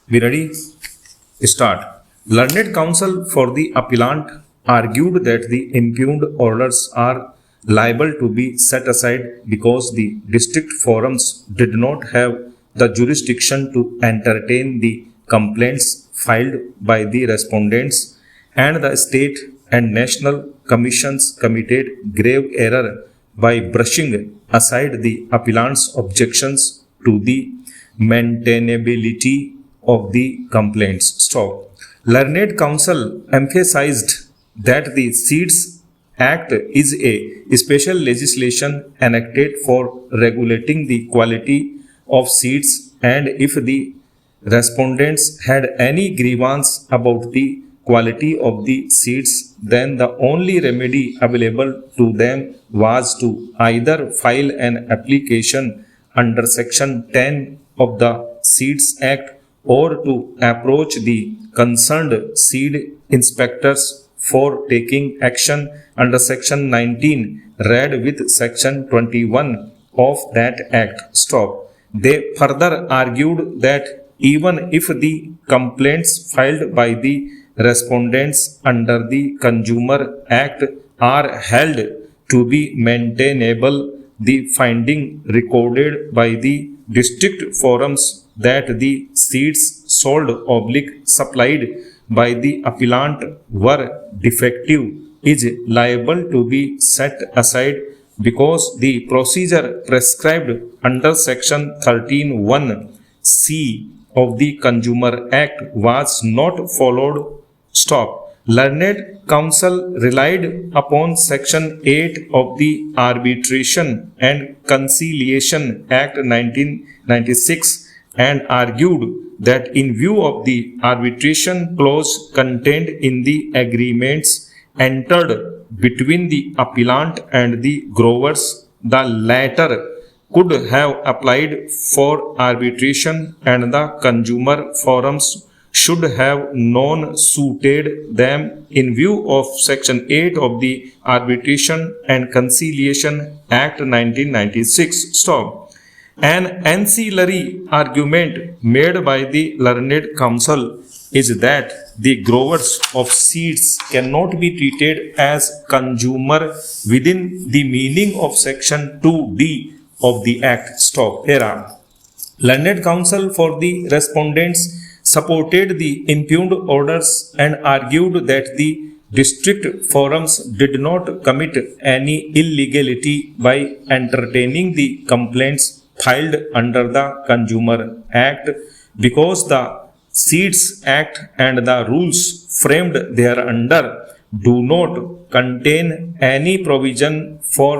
We ready? Start. Learned counsel for the appellant argued that the impugned orders are liable to be set aside because the district forums did not have the jurisdiction to entertain the complaints filed by the respondents, and the state and national commissions committed grave error by brushing aside the appellant's objections to the maintainability of the complaints. Stop. Learned counsel emphasized that the Seeds Act is a special legislation enacted for regulating the quality of seeds, and if the respondents had any grievance about the quality of the seeds, then the only remedy available to them was to either file an application under Section 10 of the Seeds Act or to approach the concerned seed inspectors for taking action under Section 19 read with Section 21 of that Act. Stop. They further argued that even if the complaints filed by the respondents under the Consumer Act are held to be maintainable, the finding recorded by the district forums that the seeds sold/supplied by the appellant were defective is liable to be set aside because the procedure prescribed under Section 13(1)(c) of the Consumer Act was not followed. Stop. Learned counsel relied upon Section 8 of the Arbitration and Conciliation Act 1996 and argued that in view of the arbitration clause contained in the agreements entered between the appellant and the growers, the latter could have applied for arbitration and the consumer forums should have non-suited them in view of Section 8 of the Arbitration and Conciliation Act 1996. Stop. An ancillary argument made by the learned counsel is that the growers of seeds cannot be treated as consumer within the meaning of Section 2D of the Act. Stop. Era. Learned counsel for the respondents supported the impugned orders and argued that the district forums did not commit any illegality by entertaining the complaints filed under the Consumer Act because the Seeds Act and the rules framed thereunder do not contain any provision for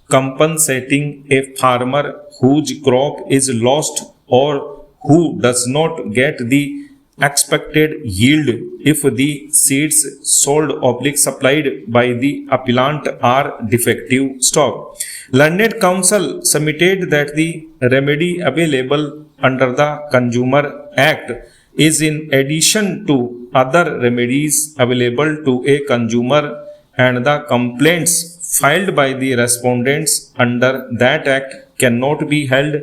compensating a farmer whose crop is lost or who does not get the expected yield if the seeds sold/supplied by the appellant are defective. Stop. Learned counsel submitted that the remedy available under the Consumer Act is in addition to other remedies available to a consumer, and the complaints filed by the respondents under that act cannot be held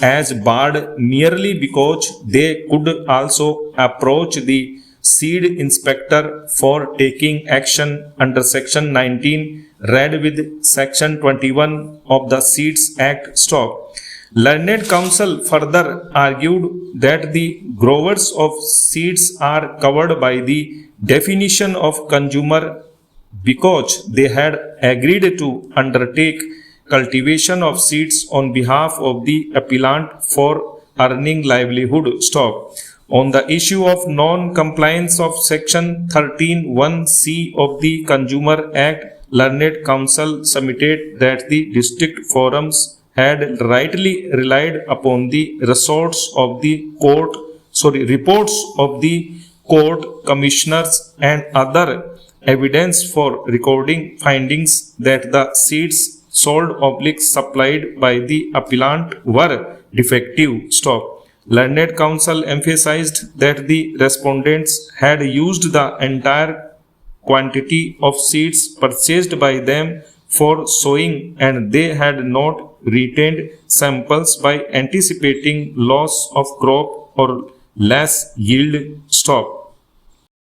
as barred merely because they could also approach the seed inspector for taking action under Section 19 read with Section 21 of the Seeds Act. Stop. Learned counsel further argued that the growers of seeds are covered by the definition of consumer because they had agreed to undertake cultivation of seeds on behalf of the appellant for earning livelihood. Stop. On the issue of non-compliance of Section 13(1)(c) of the Consumer Act, learned counsel submitted that the district forums had rightly relied upon the reports of the court commissioners and other evidence for recording findings that the seeds sold/supplied by the appellant were defective. Stop. Learned counsel emphasized that the respondents had used the entire quantity of seeds purchased by them for sowing, and they had not retained samples by anticipating loss of crop or less yield stop.